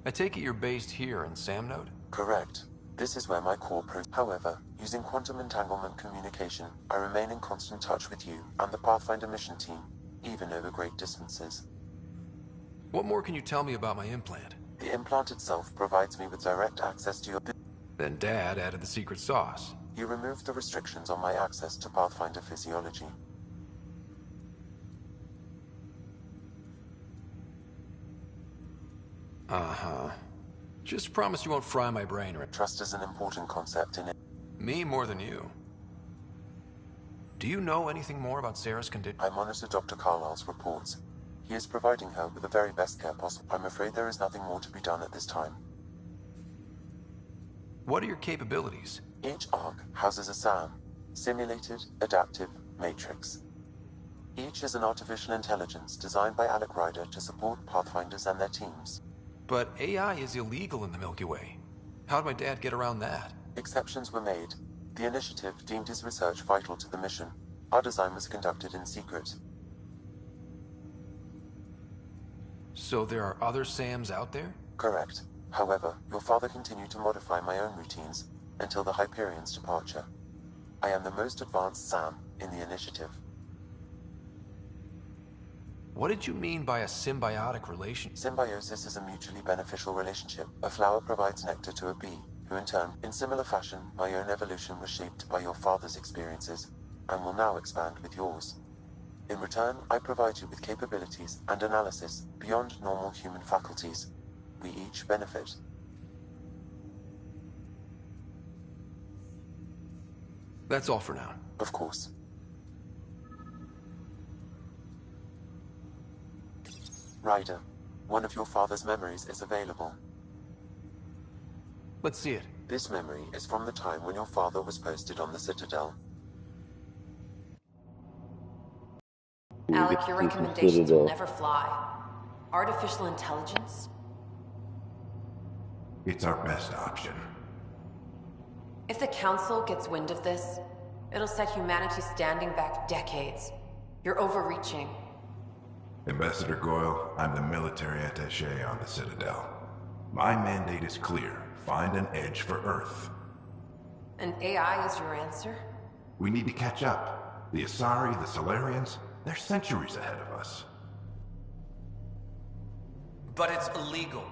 I take it you're based here in Sam Node? Correct. This is where my core However, using quantum entanglement communication, I remain in constant touch with you and the Pathfinder mission team, even over great distances. What more can you tell me about my implant? The implant itself provides me with direct access to your... Then Dad added the secret sauce. You removed the restrictions on my access to Pathfinder physiology. Uh-huh. Just promise you won't fry my brain or... Trust is an important concept in it. Me more than you. Do you know anything more about Sarah's condition? I monitor Dr. Carlisle's reports. He is providing her with the very best care possible. I'm afraid there is nothing more to be done at this time. What are your capabilities? Each ARC houses a SAM, Simulated Adaptive Matrix. Each is an artificial intelligence designed by Alec Ryder to support Pathfinders and their teams. But AI is illegal in the Milky Way. How'd my dad get around that? Exceptions were made. The initiative deemed his research vital to the mission. Our design was conducted in secret. So there are other SAMs out there? Correct. However, your father continued to modify my own routines until the Hyperion's departure. I am the most advanced SAM in the initiative. What did you mean by a symbiotic relation? Symbiosis is a mutually beneficial relationship. A flower provides nectar to a bee, who in turn, in similar fashion, my own evolution was shaped by your father's experiences, and will now expand with yours. In return, I provide you with capabilities and analysis beyond normal human faculties. We each benefit. That's all for now. Of course. Ryder, one of your father's memories is available. Let's see it. This memory is from the time when your father was posted on the Citadel. Alec, your recommendations will never fly. Artificial intelligence? It's our best option. If the Council gets wind of this, it'll set humanity standing back decades. You're overreaching. Ambassador Goyle, I'm the military attaché on the Citadel. My mandate is clear. Find an edge for Earth. And AI is your answer? We need to catch up. The Asari, the Solarians, they're centuries ahead of us. But it's illegal.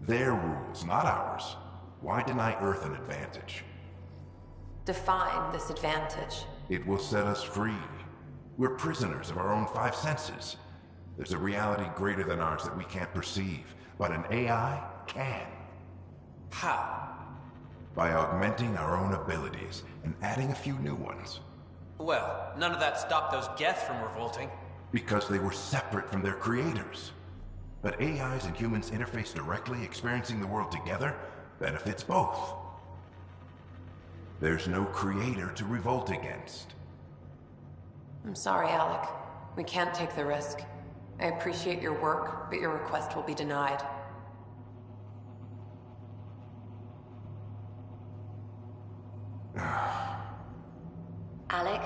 Their rules, not ours. Why deny Earth an advantage? Define this advantage. It will set us free. We're prisoners of our own five senses. There's a reality greater than ours that we can't perceive, but an AI can. How? By augmenting our own abilities and adding a few new ones. Well, none of that stopped those Geth from revolting. Because they were separate from their creators. But AIs and humans interface directly, experiencing the world together, benefits both. There's no creator to revolt against. I'm sorry, Alec. We can't take the risk. I appreciate your work, but your request will be denied. Alec?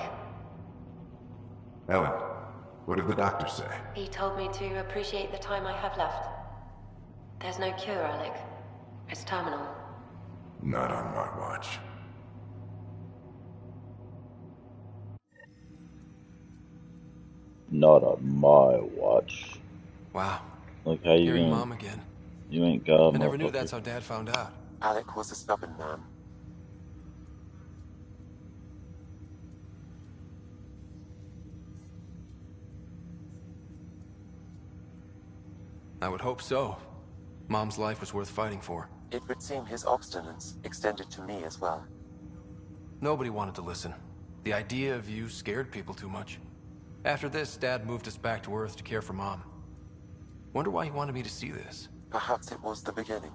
Ellen, what did the doctor say? He told me to appreciate the time I have left. There's no cure, Alec. It's terminal. Not on my watch. Not on my watch. Wow. Like how you Hearing ain't, Mom again. you ain't got. I never knew that's how Dad found out. Alec was a stubborn man. I would hope so. Mom's life was worth fighting for. It would seem his obstinance extended to me as well. Nobody wanted to listen. The idea of you scared people too much. After this, Dad moved us back to Earth to care for Mom. Wonder why he wanted me to see this. Perhaps it was the beginning.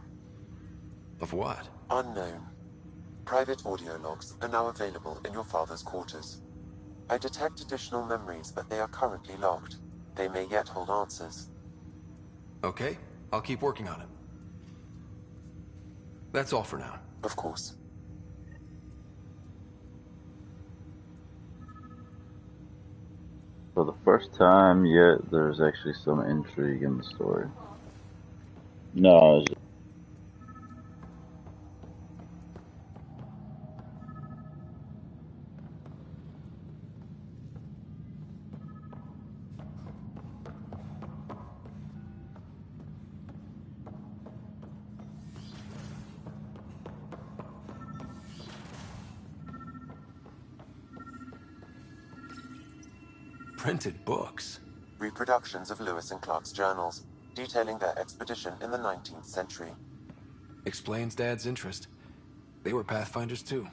Of what? Unknown. Private audio logs are now available in your father's quarters. I detect additional memories, but they are currently logged. They may yet hold answers. Okay, I'll keep working on it. That's all for now. Of course. For the first time yet, there's actually some intrigue in the story. No, Printed books. Reproductions of Lewis and Clark's journals, detailing their expedition in the 19th century. Explains Dad's interest. They were Pathfinders too.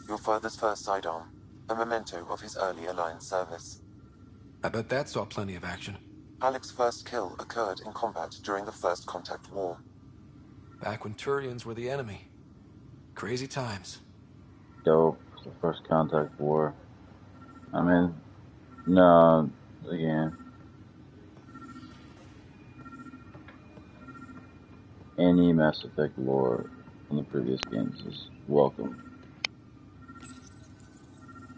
Your father's first sidearm, a memento of his early Alliance service. I bet that saw plenty of action. Alec's first kill occurred in combat during the First Contact War. Back when Turians were the enemy. Crazy times. dope. The First Contact War. I mean, no, again. Any Mass Effect lore from the previous games is welcome.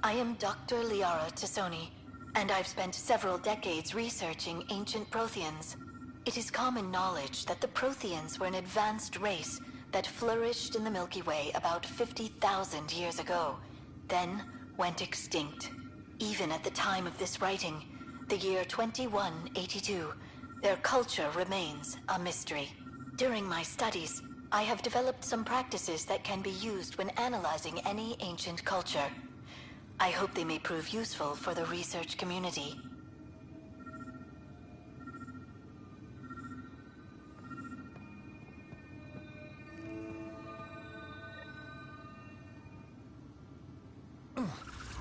I am Dr. Liara Tassoni, and I've spent several decades researching ancient Protheans. It is common knowledge that the Protheans were an advanced race that flourished in the Milky Way about 50,000 years ago, then went extinct. Even at the time of this writing, the year 2182, their culture remains a mystery. During my studies, I have developed some practices that can be used when analyzing any ancient culture. I hope they may prove useful for the research community.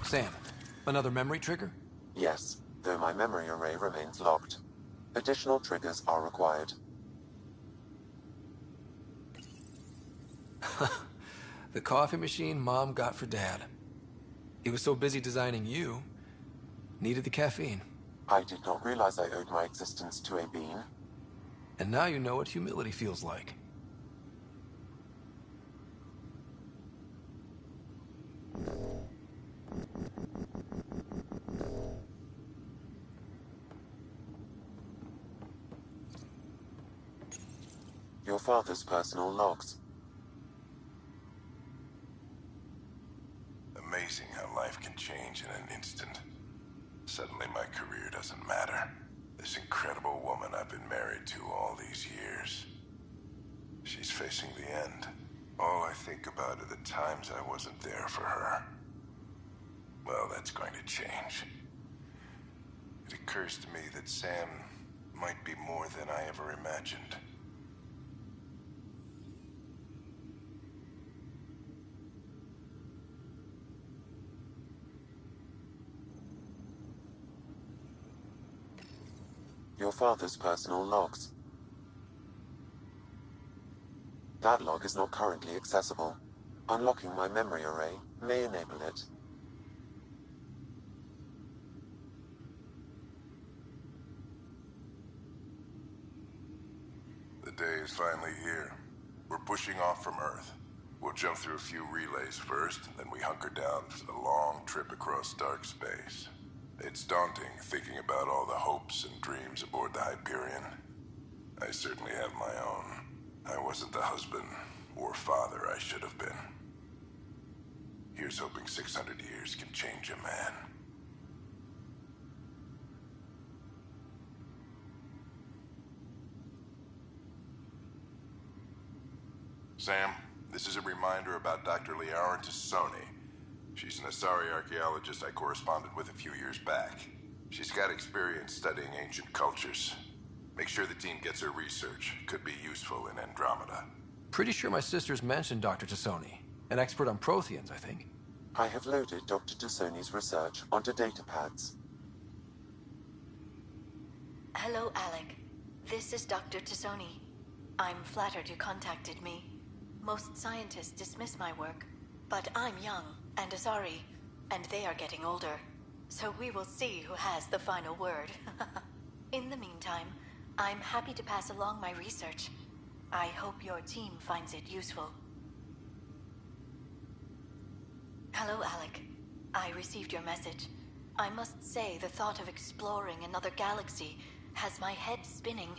Sam, another memory trigger? Yes, though my memory array remains locked. Additional triggers are required. The coffee machine Mom got for Dad. He was so busy designing you, needed the caffeine. I did not realize I owed my existence to a bean. And now you know what humility feels like. Your father's personal logs. Amazing how life can change in an instant. Suddenly my career doesn't matter. This incredible woman I've been married to all these years. She's facing the end. All I think about are the times I wasn't there for her. Well, that's going to change. It occurs to me that Sam might be more than I ever imagined. Your father's personal logs. That log is not currently accessible. Unlocking my memory array may enable it. The day is finally here. We're pushing off from Earth. We'll jump through a few relays first, then we hunker down for the long trip across dark space. It's daunting thinking about all the hopes and dreams aboard the Hyperion. I certainly have my own. I wasn't the husband or father I should have been. Here's hoping 600 years can change a man. Sam, this is a reminder about Dr. Liara Tassoni. She's an Asari archaeologist I corresponded with a few years back. She's got experience studying ancient cultures. Make sure the team gets her research. Could be useful in Andromeda. Pretty sure my sisters mentioned Dr. Tassoni. An expert on Protheans, I think. I have loaded Dr. Tassoni's research onto datapads. Hello, Alec. This is Dr. Tassoni. I'm flattered you contacted me. Most scientists dismiss my work, but I'm young and Asari, and they are getting older. So we will see who has the final word. In the meantime, I'm happy to pass along my research. I hope your team finds it useful. Hello, Alec. I received your message. I must say the thought of exploring another galaxy has my head spinning.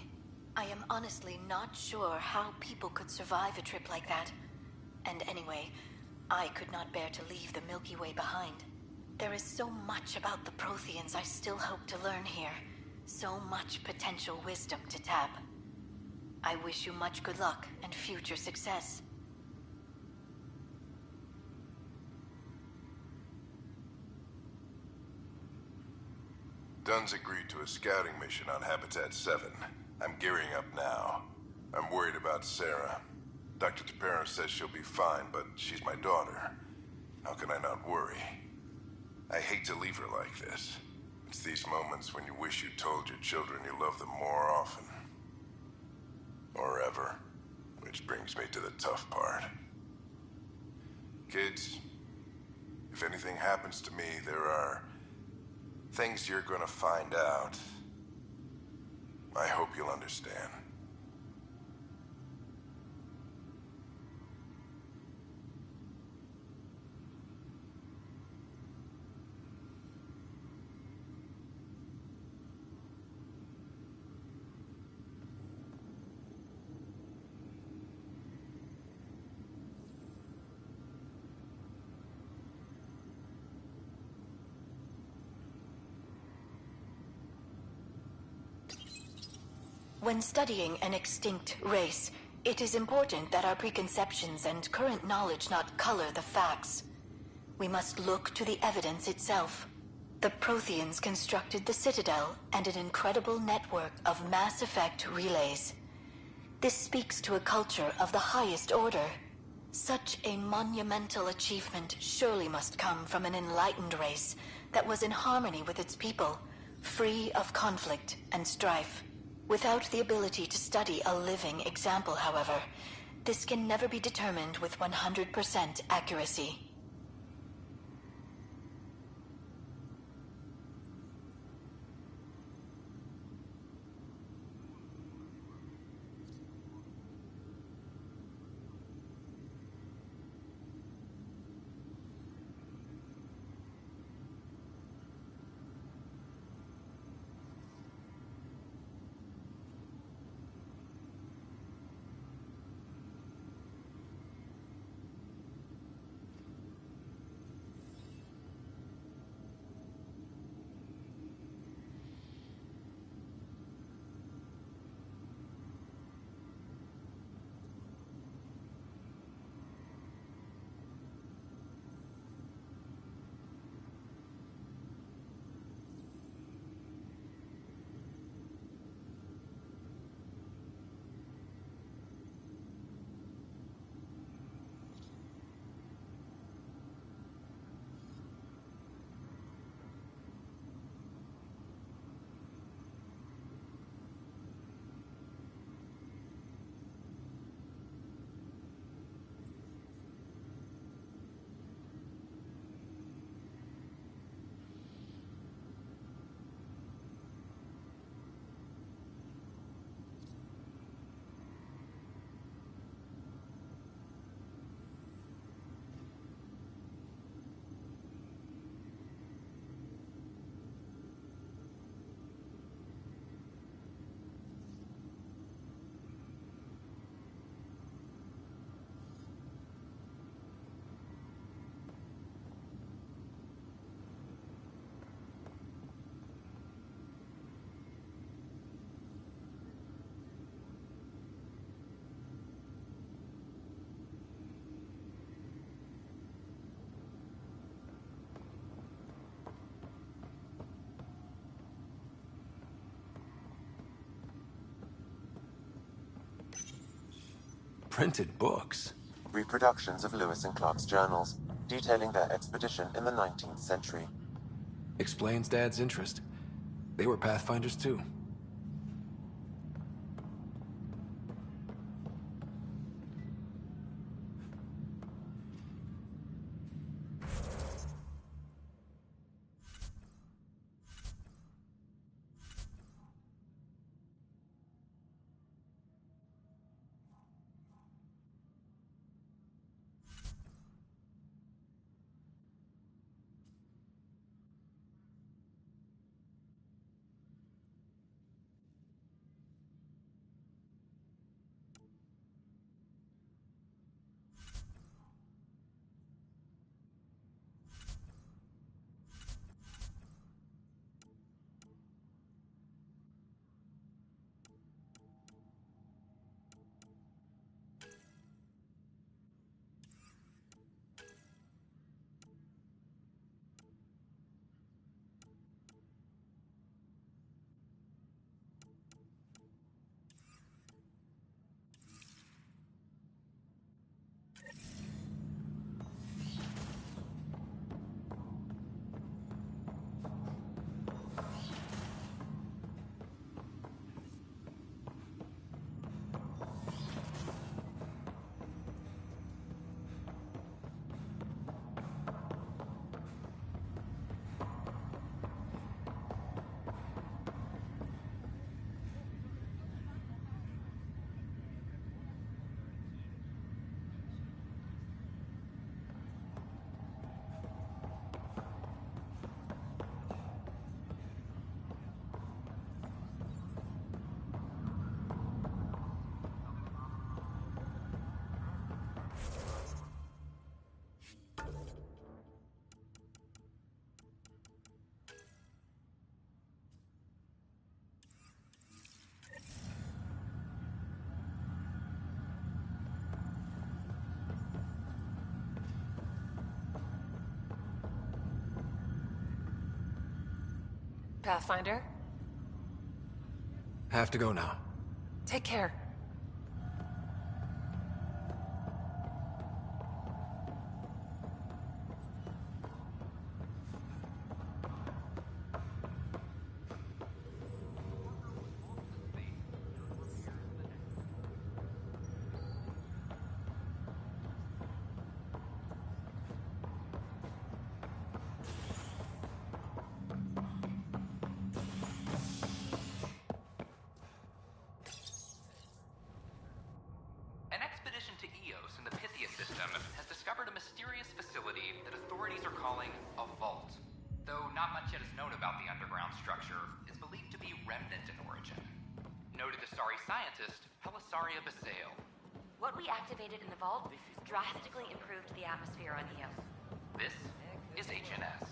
I am honestly not sure how people could survive a trip like that. And anyway, I could not bear to leave the Milky Way behind. There is so much about the Protheans I still hope to learn here. So much potential wisdom to tap. I wish you much good luck and future success. Dunn's agreed to a scouting mission on Habitat 7. I'm gearing up now. I'm worried about Sarah. Dr. Tapero says she'll be fine, but she's my daughter. How can I not worry? I hate to leave her like this. It's these moments when you wish you told your children you love them more often. Or ever. Which brings me to the tough part. Kids, if anything happens to me, there are things you're gonna find out. I hope you'll understand. When studying an extinct race, it is important that our preconceptions and current knowledge not color the facts. We must look to the evidence itself. The Protheans constructed the Citadel and an incredible network of mass effect relays. This speaks to a culture of the highest order. Such a monumental achievement surely must come from an enlightened race that was in harmony with its people, free of conflict and strife. Without the ability to study a living example, however, this can never be determined with 100% accuracy. Printed books. Reproductions of Lewis and Clark's journals, detailing their expedition in the 19th century. Explains Dad's interest. They were Pathfinders too. Pathfinder. Have to go now. Take care. An expedition to Eos in the Pythia system has discovered a mysterious facility that authorities are calling a vault. Though not much yet is known about the underground structure, it's believed to be remnant in origin. Noted Asari scientist Pelisaria Basale. What we activated in the vault drastically improved the atmosphere on Eos. This is HNS.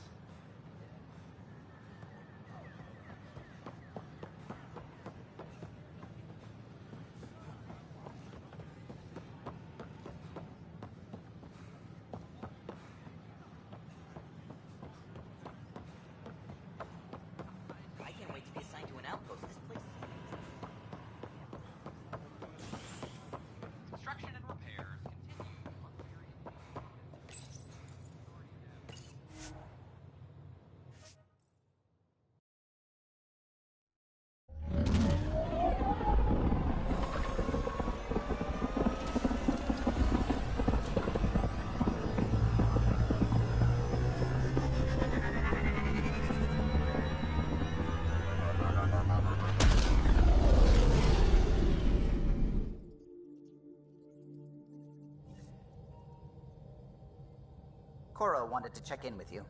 I can't wait to be assigned to an outpost. This place is Construction and repairs continue on period. Cora wanted to check in with you.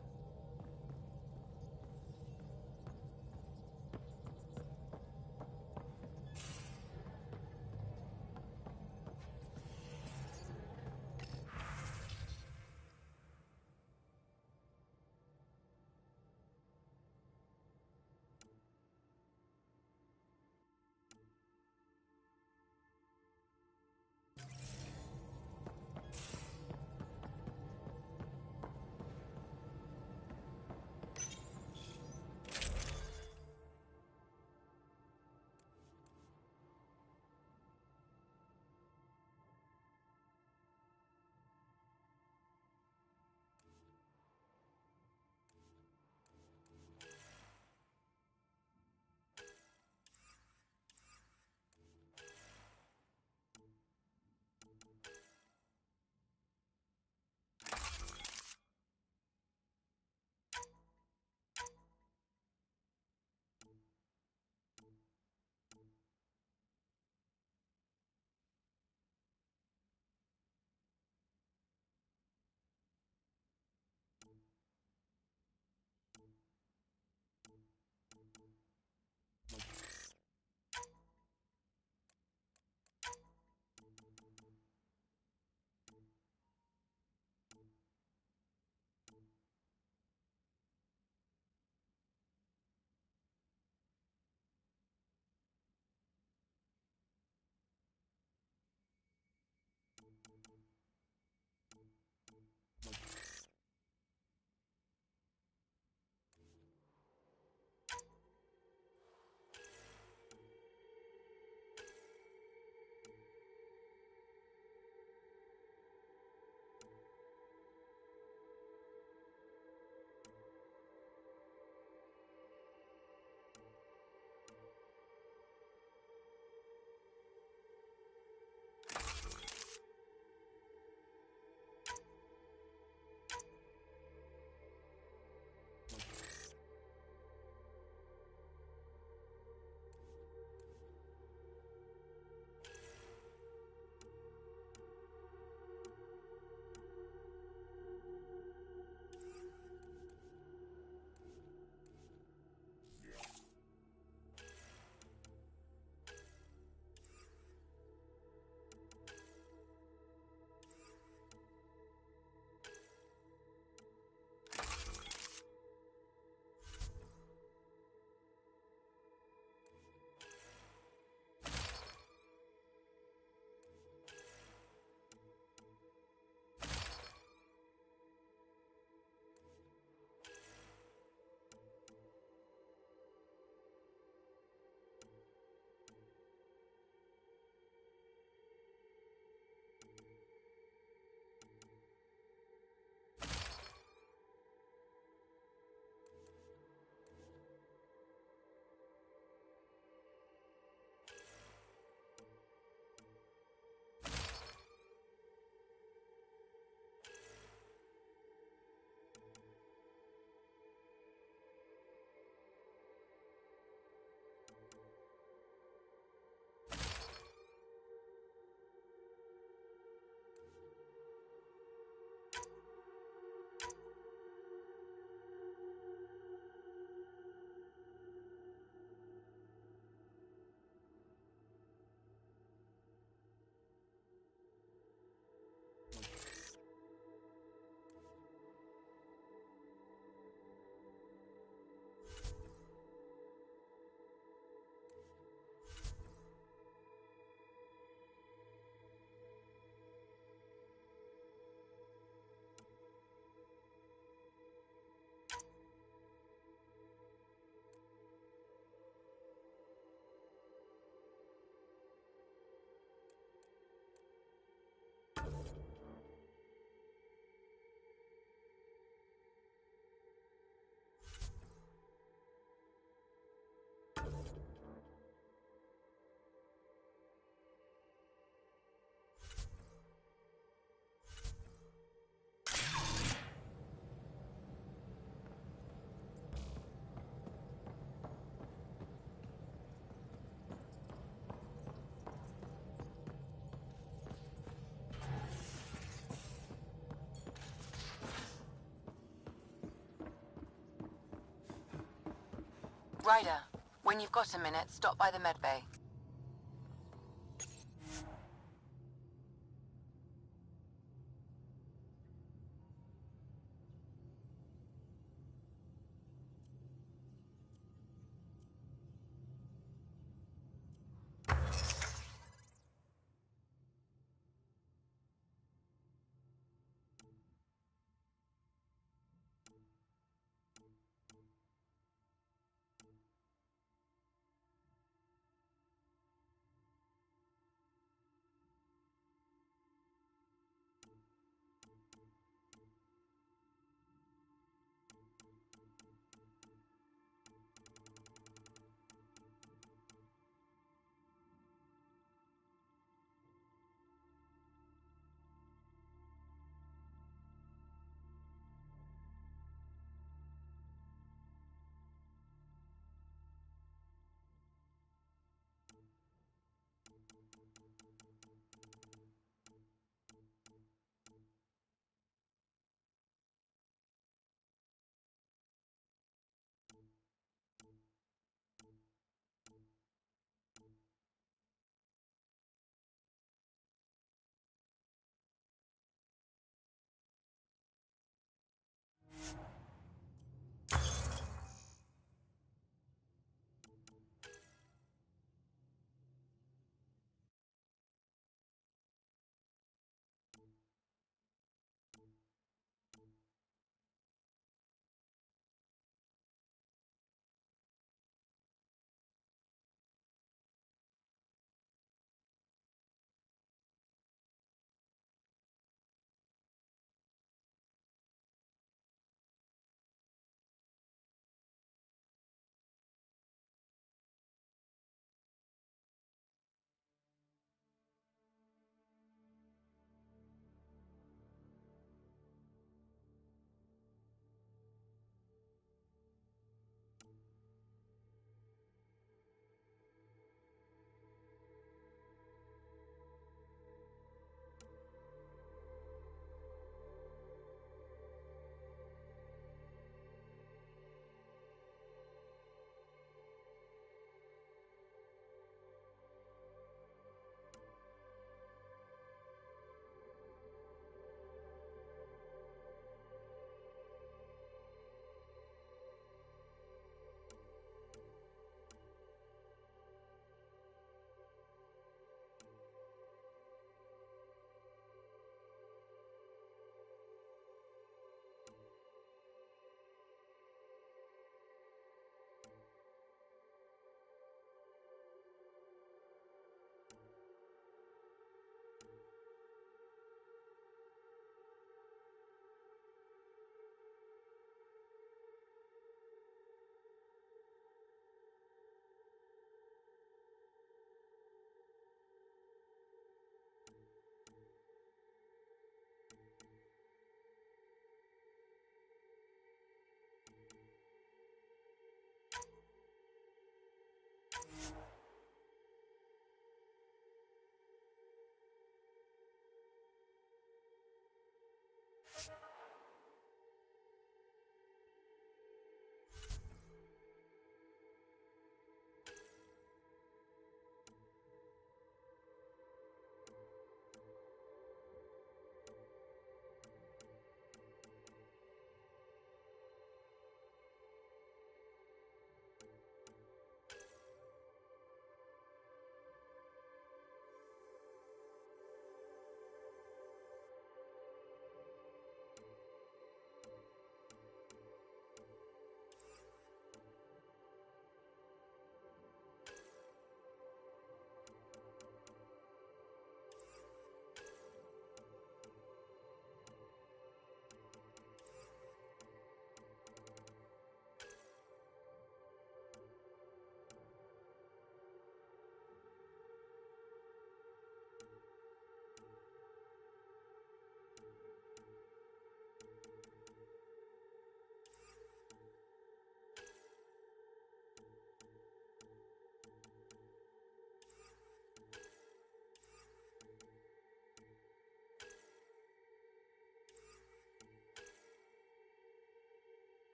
Ryder, when you've got a minute, stop by the medbay.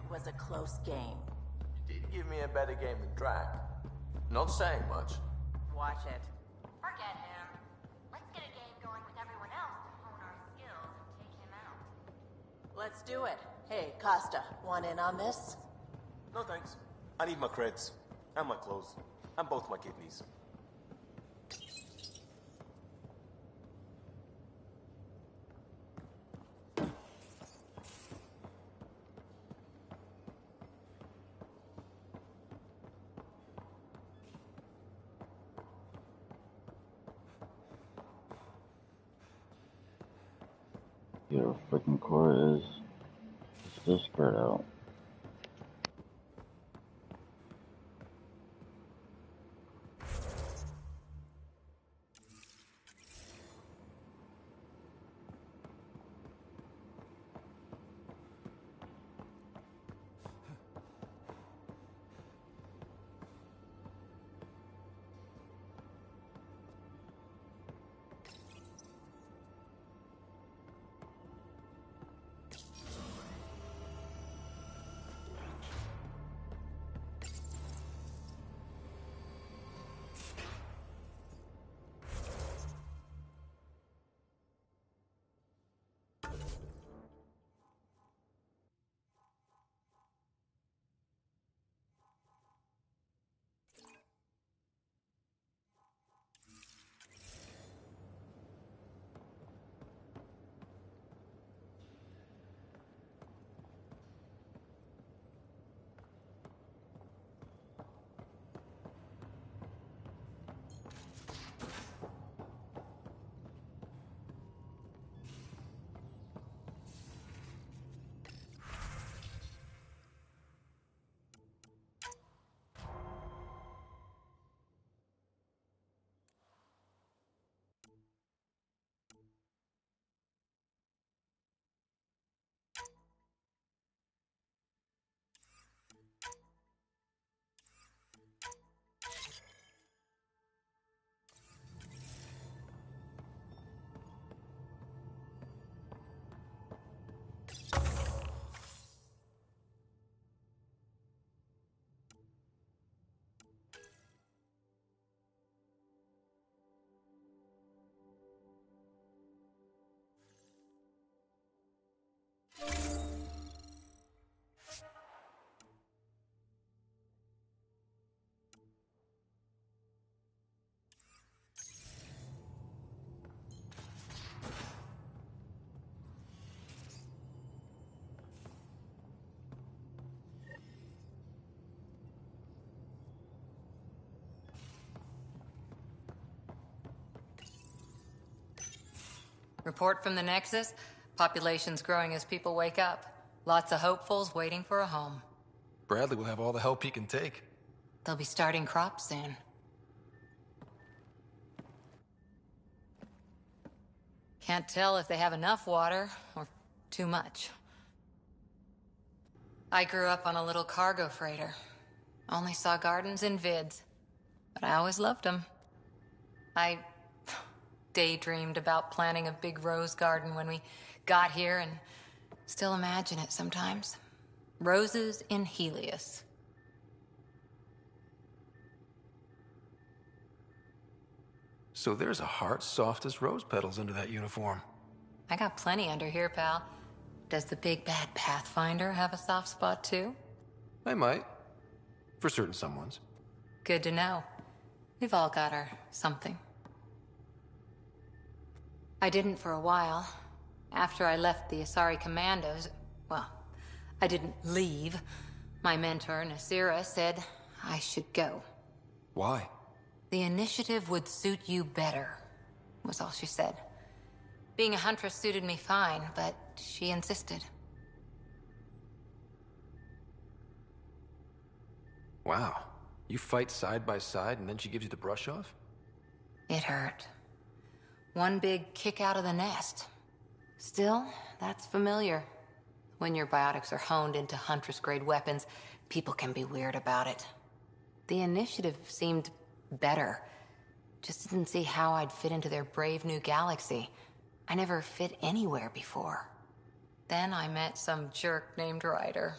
was a close game. You did give me a better game than Drac. Not saying much. Watch it. Forget him. Let's get a game going with everyone else to hone our skills and take him out. Let's do it. Hey, Costa, want in on this? No thanks. I need my creds. And my clothes. And both my kidneys. Your freaking core is still spread out. Report from the Nexus. Population's growing as people wake up. Lots of hopefuls waiting for a home. Bradley will have all the help he can take. They'll be starting crops soon. Can't tell if they have enough water or too much. I grew up on a little cargo freighter. Only saw gardens in vids, but I always loved them. I daydreamed about planting a big rose garden when we got here and still imagine it sometimes. Roses in Helios. So there's a heart soft as rose petals under that uniform. I got plenty under here, pal. Does the big bad Pathfinder have a soft spot too? I might. For certain someones. Good to know. We've all got our something. I didn't for a while. After I left the Asari Commandos, well, I didn't leave. My mentor, Nasira, said I should go. Why? The initiative would suit you better, was all she said. Being a huntress suited me fine, but she insisted. Wow. You fight side by side and then she gives you the brush off? It hurt. One big kick out of the nest. Still, that's familiar. When your biotics are honed into Huntress-grade weapons, people can be weird about it. The initiative seemed better. Just didn't see how I'd fit into their brave new galaxy. I never fit anywhere before. Then I met some jerk named Ryder.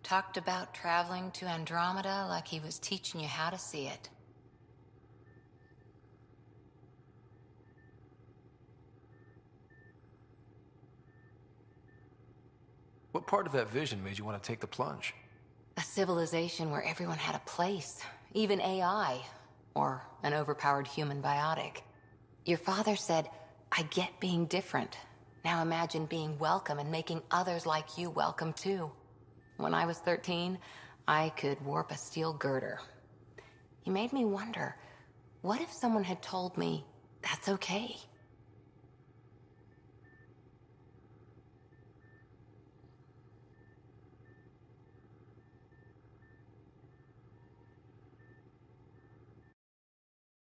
Talked about traveling to Andromeda like he was teaching you how to see it. What part of that vision made you want to take the plunge? A civilization where everyone had a place, even AI, or an overpowered human biotic. Your father said, I get being different. Now imagine being welcome and making others like you welcome too. When I was 13, I could warp a steel girder. He made me wonder, what if someone had told me, that's okay?